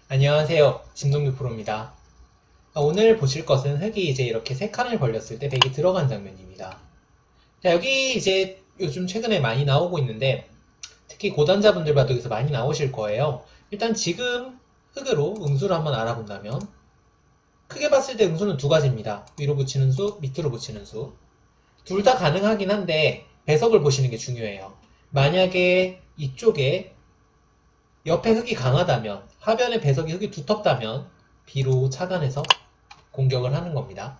안녕하세요. 진동규 프로입니다. 오늘 보실 것은 흙이 이제 이렇게 세 칸을 벌렸을 때 백이 들어간 장면입니다. 자, 여기 이제 요즘 최근에 많이 나오고 있는데 특히 고단자분들 바둑에서 많이 나오실 거예요. 일단 지금 흙으로 응수를 한번 알아본다면 크게 봤을 때 응수는 두 가지입니다. 위로 붙이는 수, 밑으로 붙이는 수. 둘 다 가능하긴 한데 배석을 보시는 게 중요해요. 만약에 이쪽에 옆에 흙이 강하다면 하변에 배석이 흙이 두텁다면 B로 차단해서 공격을 하는 겁니다.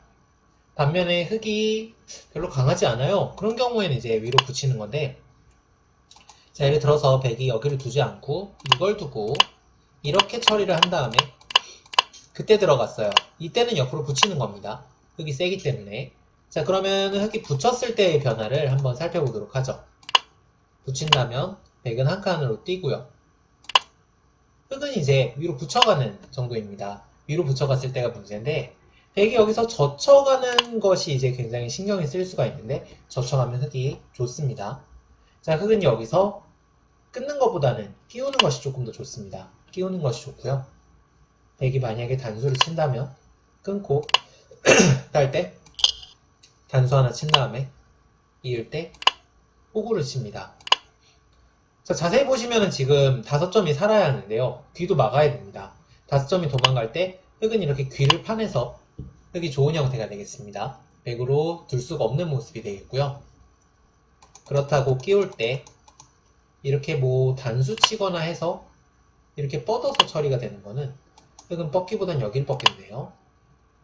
반면에 흙이 별로 강하지 않아요. 그런 경우에는 이제 위로 붙이는 건데, 자, 예를 들어서 백이 여기를 두지 않고 이걸 두고 이렇게 처리를 한 다음에 그때 들어갔어요. 이때는 옆으로 붙이는 겁니다. 흙이 세기 때문에. 자, 그러면 흙이 붙였을 때의 변화를 한번 살펴보도록 하죠. 붙인다면 백은 한 칸으로 뛰고요. 흙은 이제 위로 붙여가는 정도입니다. 위로 붙여갔을 때가 문제인데 백이 여기서 젖혀가는 것이 이제 굉장히 신경이 쓸 수가 있는데 젖혀가면 흙이 좋습니다. 자, 흙은 여기서 끊는 것보다는 끼우는 것이 조금 더 좋습니다. 끼우는 것이 좋고요. 백이 만약에 단수를 친다면 끊고 딸 때 단수 하나 친 다음에 이을 때 호구를 칩니다. 자, 자세히 보시면은 지금 5점이 살아야 하는데요. 귀도 막아야 됩니다. 5점이 도망갈 때 흙은 이렇게 귀를 파내서 흙이 좋은 형태가 되겠습니다. 백으로 둘 수가 없는 모습이 되겠고요. 그렇다고 끼울 때 이렇게 뭐 단수 치거나 해서 이렇게 뻗어서 처리가 되는 거는 흙은 뻗기보단 여기를 뻗겠네요.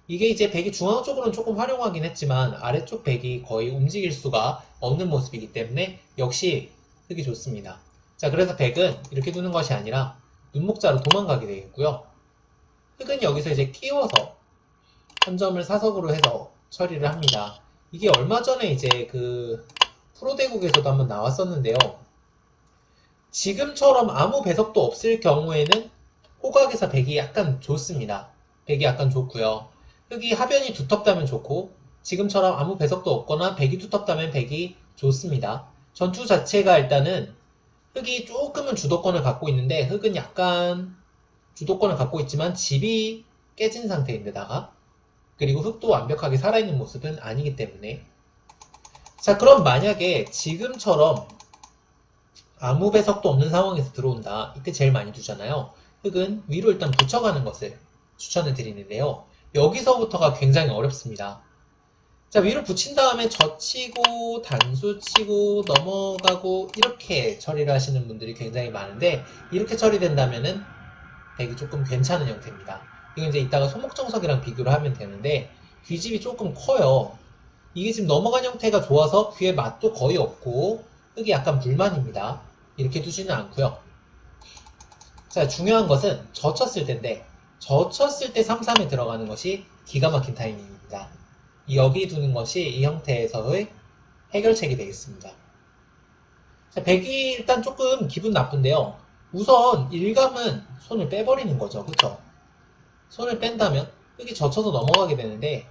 이게 이제 백이 중앙 쪽으로는 조금 활용하긴 했지만 아래쪽 백이 거의 움직일 수가 없는 모습이기 때문에 역시 흙이 좋습니다. 자, 그래서 백은 이렇게 두는 것이 아니라 눈목자로 도망가게 되겠고요. 흙은 여기서 이제 끼워서 한 점을 사석으로 해서 처리를 합니다. 이게 얼마 전에 이제 그 프로대국에서도 한번 나왔었는데요. 지금처럼 아무 배석도 없을 경우에는 호각에서 백이 약간 좋습니다. 백이 약간 좋고요. 흙이 하변이 두텁다면 좋고 지금처럼 아무 배석도 없거나 백이 두텁다면 백이 좋습니다. 전투 자체가 일단은 흙이 조금은 주도권을 갖고 있는데 흙은 약간 주도권을 갖고 있지만 집이 깨진 상태인데다가 그리고 흙도 완벽하게 살아있는 모습은 아니기 때문에 자, 그럼 만약에 지금처럼 아무 배석도 없는 상황에서 들어온다. 이때 제일 많이 두잖아요. 흙은 위로 일단 붙여가는 것을 추천을 드리는데요. 여기서부터가 굉장히 어렵습니다. 자, 위로 붙인 다음에 젖히고 단수 치고 넘어가고 이렇게 처리를 하시는 분들이 굉장히 많은데 이렇게 처리된다면은 백이 조금 괜찮은 형태입니다. 이건 이제 이따가 소목정석이랑 비교를 하면 되는데 귀집이 조금 커요. 이게 지금 넘어간 형태가 좋아서 귀에 맛도 거의 없고 흙이 약간 불만입니다. 이렇게 두지는 않고요. 자, 중요한 것은 젖혔을 때인데 젖혔을 때 3-3에 들어가는 것이 기가 막힌 타이밍입니다. 여기 두는 것이 이 형태에서의 해결책이 되겠습니다. 자, 백이 일단 조금 기분 나쁜데요. 우선 일감은 손을 빼버리는 거죠. 그쵸? 손을 뺀다면 흙이 젖혀서 넘어가게 되는데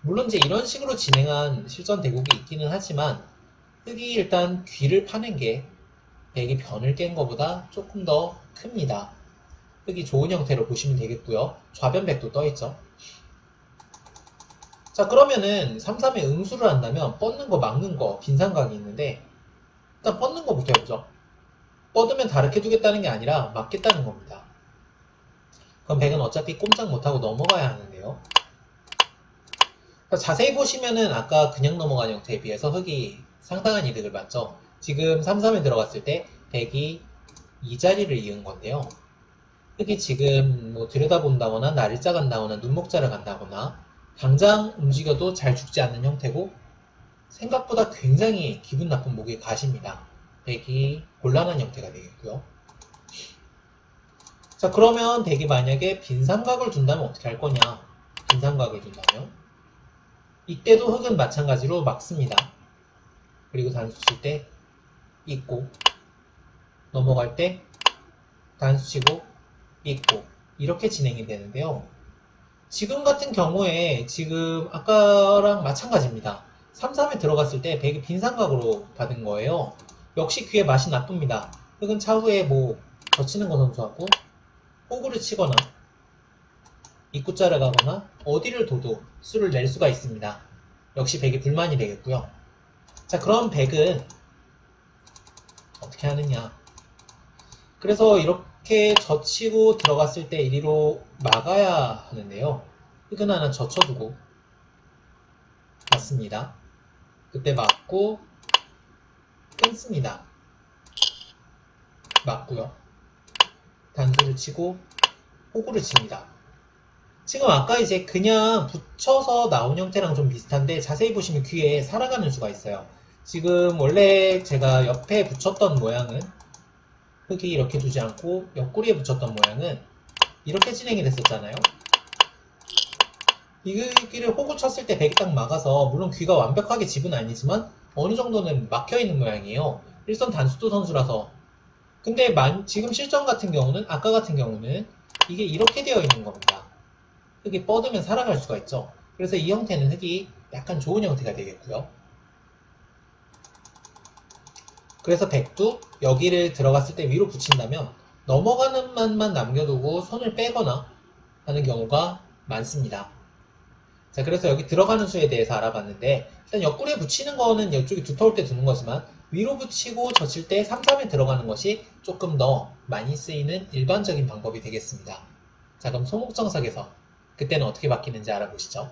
물론 이제 이런 식으로 진행한 실전 대국이 있기는 하지만 흙이 일단 귀를 파낸 게 백이 변을 깬 것보다 조금 더 큽니다. 흙이 좋은 형태로 보시면 되겠고요. 좌변백도 떠있죠. 자, 그러면은 3-3에 응수를 한다면 뻗는 거 막는 거 빈상각이 있는데 일단 뻗는 거부터 해보죠. 뻗으면 다르게 두겠다는 게 아니라 막겠다는 겁니다. 그럼 백은 어차피 꼼짝 못하고 넘어가야 하는데요. 자세히 보시면은 아까 그냥 넘어간 형태에 비해서 흙이 상당한 이득을 봤죠. 지금 3-3에 들어갔을 때 백이 이 자리를 이은 건데요. 흙이 지금 뭐 들여다본다거나 날일자 간다거나 눈목자를 간다거나 당장 움직여도 잘 죽지 않는 형태고 생각보다 굉장히 기분 나쁜 목이 가십니다. 백이 곤란한 형태가 되겠고요. 자, 그러면 백이 만약에 빈삼각을 둔다면 어떻게 할 거냐? 빈삼각을 둔다면 이때도 흙은 마찬가지로 막습니다. 그리고 단수 칠 때 있고 넘어갈 때 단수 치고 있고 이렇게 진행이 되는데요. 지금 같은 경우에 지금 아까랑 마찬가지입니다. 3-3에 들어갔을 때 백이 빈삼각으로 받은 거예요. 역시 귀에 맛이 나쁩니다. 흙은 차후에 뭐 젖히는 거 선수하고 호구를 치거나 입구자를 가거나 어디를 둬도 수를 낼 수가 있습니다. 역시 백이 불만이 되겠고요. 자, 그럼 백은 어떻게 하느냐. 그래서 이렇게 젖히고 들어갔을 때 이리로 막아야 하는데요. 흙은 하나 젖혀두고 맞습니다. 그때 막고 끊습니다. 맞고요. 단수를 치고 호구를 칩니다. 지금 아까 이제 그냥 붙여서 나온 형태랑 좀 비슷한데 자세히 보시면 귀에 살아가는 수가 있어요. 지금 원래 제가 옆에 붙였던 모양은 흙이 이렇게 두지 않고 옆구리에 붙였던 모양은 이렇게 진행이 됐었잖아요. 이 귀를 호구 쳤을 때 백이 딱 막아서 물론 귀가 완벽하게 집은 아니지만 어느 정도는 막혀있는 모양이에요. 일선 단수도 선수라서. 근데 지금 실전 같은 경우는 아까 같은 경우는 이게 이렇게 되어 있는 겁니다. 흙이 뻗으면 살아갈 수가 있죠. 그래서 이 형태는 흙이 약간 좋은 형태가 되겠고요. 그래서 백도 여기를 들어갔을 때 위로 붙인다면 넘어가는 맛만 남겨두고 손을 빼거나 하는 경우가 많습니다. 자, 그래서 여기 들어가는 수에 대해서 알아봤는데 일단 옆구리에 붙이는 거는 이쪽이 두터울 때 두는 거지만 위로 붙이고 젖힐 때 3, 3에 들어가는 것이 조금 더 많이 쓰이는 일반적인 방법이 되겠습니다. 자, 그럼 소목정석에서 그때는 어떻게 바뀌는지 알아보시죠.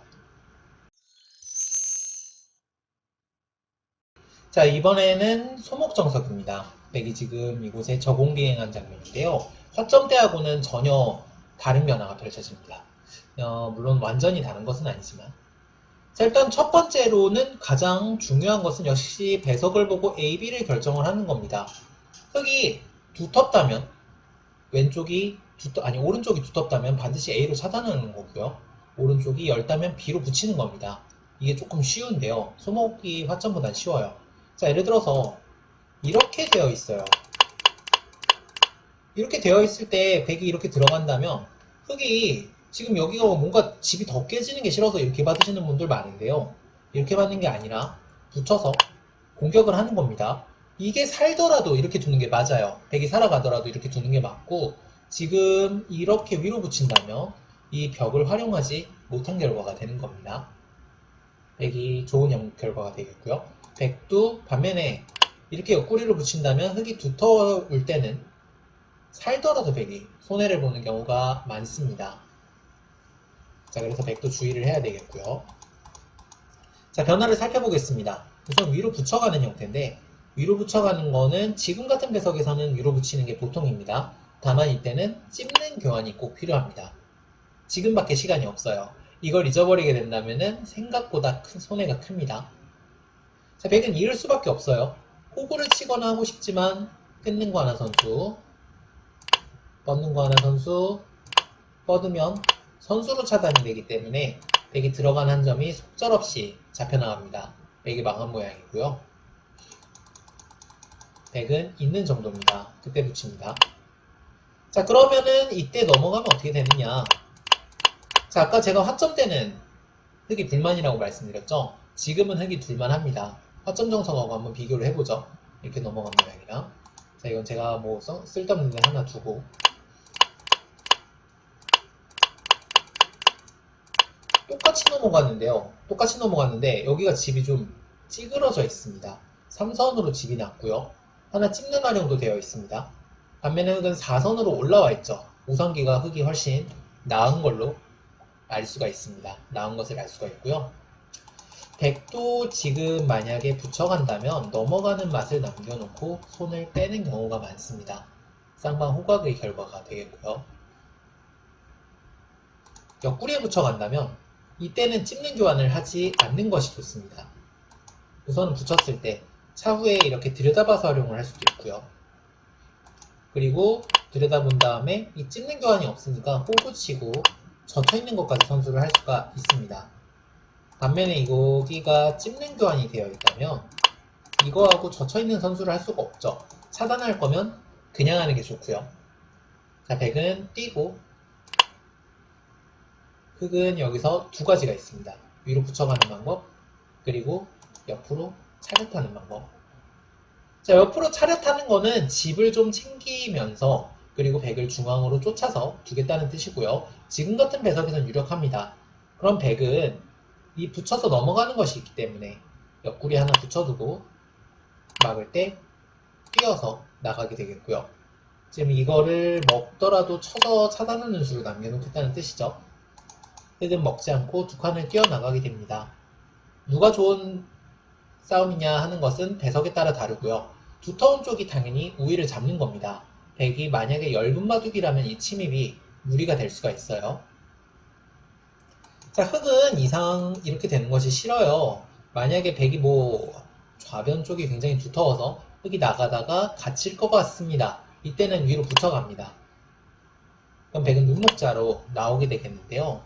자, 이번에는 소목정석입니다. 백이 지금 이곳에 저공비행한 장면인데요. 화점대하고는 전혀 다른 변화가 펼쳐집니다. 물론 완전히 다른 것은 아니지만 자, 일단 첫 번째로는 가장 중요한 것은 역시 배석을 보고 A, B를 결정을 하는 겁니다. 흙이 두텁다면 오른쪽이 두텁다면 반드시 A로 차단하는 거고요. 오른쪽이 얇다면 B로 붙이는 겁니다. 이게 조금 쉬운데요. 소목이 화점보단 쉬워요. 자, 예를 들어서 이렇게 되어 있어요. 이렇게 되어 있을 때 백이 이렇게 들어간다면 흙이 지금 여기가 뭔가 집이 더 깨지는 게 싫어서 이렇게 받으시는 분들 많은데요. 이렇게 받는 게 아니라 붙여서 공격을 하는 겁니다. 이게 살더라도 이렇게 두는 게 맞아요. 백이 살아가더라도 이렇게 두는 게 맞고 지금 이렇게 위로 붙인다면 이 벽을 활용하지 못한 결과가 되는 겁니다. 백이 좋은 결과가 되겠고요. 백도 반면에 이렇게 옆구리로 붙인다면 흙이 두터울 때는 살더라도 백이 손해를 보는 경우가 많습니다. 자, 그래서 백도 주의를 해야 되겠고요. 자, 변화를 살펴보겠습니다. 우선 위로 붙여가는 형태인데 위로 붙여가는 거는 지금 같은 배석에서는 위로 붙이는 게 보통입니다. 다만 이때는 찝는 교환이 꼭 필요합니다. 지금밖에 시간이 없어요. 이걸 잊어버리게 된다면 생각보다 큰 손해가 큽니다. 자, 백은 이럴 수밖에 없어요. 호구를 치거나 하고 싶지만 끊는 거 하나 선수, 뻗는 거 하나 선수, 뻗으면 선수로 차단이 되기 때문에 백이 들어간 한 점이 속절없이 잡혀나갑니다. 백이 망한 모양이고요. 백은 있는 정도입니다. 그때 붙입니다. 자, 그러면은 이때 넘어가면 어떻게 되느냐. 자, 아까 제가 화점 때는 흙이 불만이라고 말씀드렸죠. 지금은 흙이 둘만합니다. 화점 정석하고 한번 비교를 해보죠. 이렇게 넘어간 모양이랑. 자, 이건 제가 뭐 쓸데없는 데 하나 두고 똑같이 넘어갔는데 여기가 집이 좀 찌그러져 있습니다. 3선으로 집이 났고요. 하나 찝는 활용도 되어 있습니다. 반면에 흙은 4선으로 올라와 있죠. 우선기가 흙이 훨씬 나은 걸로 알 수가 있습니다. 나은 것을 알 수가 있고요. 백도 지금 만약에 붙여간다면 넘어가는 맛을 남겨놓고 손을 빼는 경우가 많습니다. 쌍방 호각의 결과가 되겠고요. 옆구리에 붙여간다면 이때는 찝는 교환을 하지 않는 것이 좋습니다. 우선 붙였을 때 차후에 이렇게 들여다봐서 활용을 할 수도 있고요. 그리고 들여다본 다음에 이 찝는 교환이 없으니까 호구 치고 젖혀있는 것까지 선수를 할 수가 있습니다. 반면에 여기가 찝는 교환이 되어 있다면 이거하고 젖혀있는 선수를 할 수가 없죠. 차단할 거면 그냥 하는 게 좋고요. 자, 백은 띄고 흙은 여기서 두 가지가 있습니다. 위로 붙여가는 방법, 그리고 옆으로 차렷하는 방법. 자, 옆으로 차렷하는 거는 집을 좀 챙기면서 그리고 백을 중앙으로 쫓아서 두겠다는 뜻이고요. 지금 같은 배석에선 유력합니다. 그럼 백은 이 붙여서 넘어가는 것이 있기 때문에 옆구리 하나 붙여두고 막을 때 뛰어서 나가게 되겠고요. 지금 이거를 먹더라도 쳐서 차단하는 수로 남겨놓겠다는 뜻이죠. 흑은 먹지 않고 두 칸을 뛰어나가게 됩니다. 누가 좋은 싸움이냐 하는 것은 배석에 따라 다르고요. 두터운 쪽이 당연히 우위를 잡는 겁니다. 백이 만약에 엷은 마둑이라면 이 침입이 무리가 될 수가 있어요. 자, 흑은 이상 이렇게 되는 것이 싫어요. 만약에 백이 좌변 쪽이 굉장히 두터워서 흑이 나가다가 갇힐 것 같습니다. 이때는 위로 붙여갑니다. 그럼 백은 눈목자로 나오게 되겠는데요.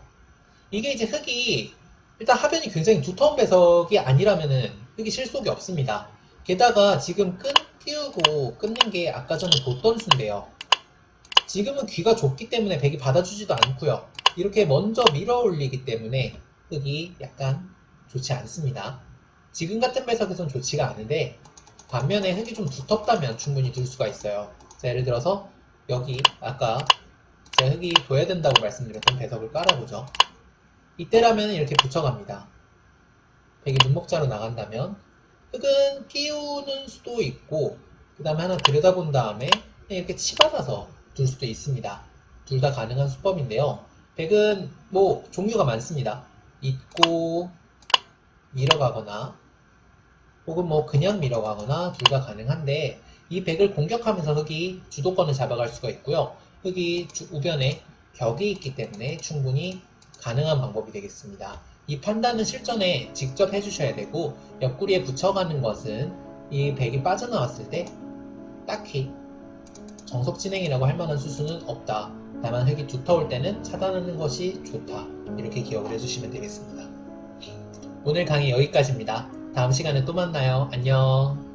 이게 이제 흑이 일단 하변이 굉장히 두터운 배석이 아니라면은 흑이 실속이 없습니다. 게다가 지금 띄우고 끊는 게 아까 전에 뒀던 수인데요. 지금은 귀가 좁기 때문에 백이 받아주지도 않고요. 이렇게 먼저 밀어 올리기 때문에 흑이 약간 좋지 않습니다. 지금 같은 배석에선 좋지가 않은데 반면에 흑이 좀 두텁다면 충분히 둘 수가 있어요. 자, 예를 들어서 여기 아까 제가 흑이 둬야 된다고 말씀드렸던 배석을 깔아보죠. 이때라면 이렇게 붙여갑니다. 백이 눈목자로 나간다면 흑은 끼우는 수도 있고 그 다음에 하나 들여다본 다음에 이렇게 치받아서 둘 수도 있습니다. 둘 다 가능한 수법인데요. 백은 종류가 많습니다. 잇고 밀어가거나 혹은 그냥 밀어가거나 둘 다 가능한데 이 백을 공격하면서 흑이 주도권을 잡아갈 수가 있고요. 흑이 우변에 벽이 있기 때문에 충분히 가능한 방법이 되겠습니다. 이 판단은 실전에 직접 해주셔야 되고 옆구리에 붙여가는 것은 이 백이 빠져나왔을 때 딱히 정석 진행이라고 할 만한 수순은 없다. 다만 흑이 두터울 때는 차단하는 것이 좋다. 이렇게 기억을 해주시면 되겠습니다. 오늘 강의 여기까지입니다. 다음 시간에 또 만나요. 안녕.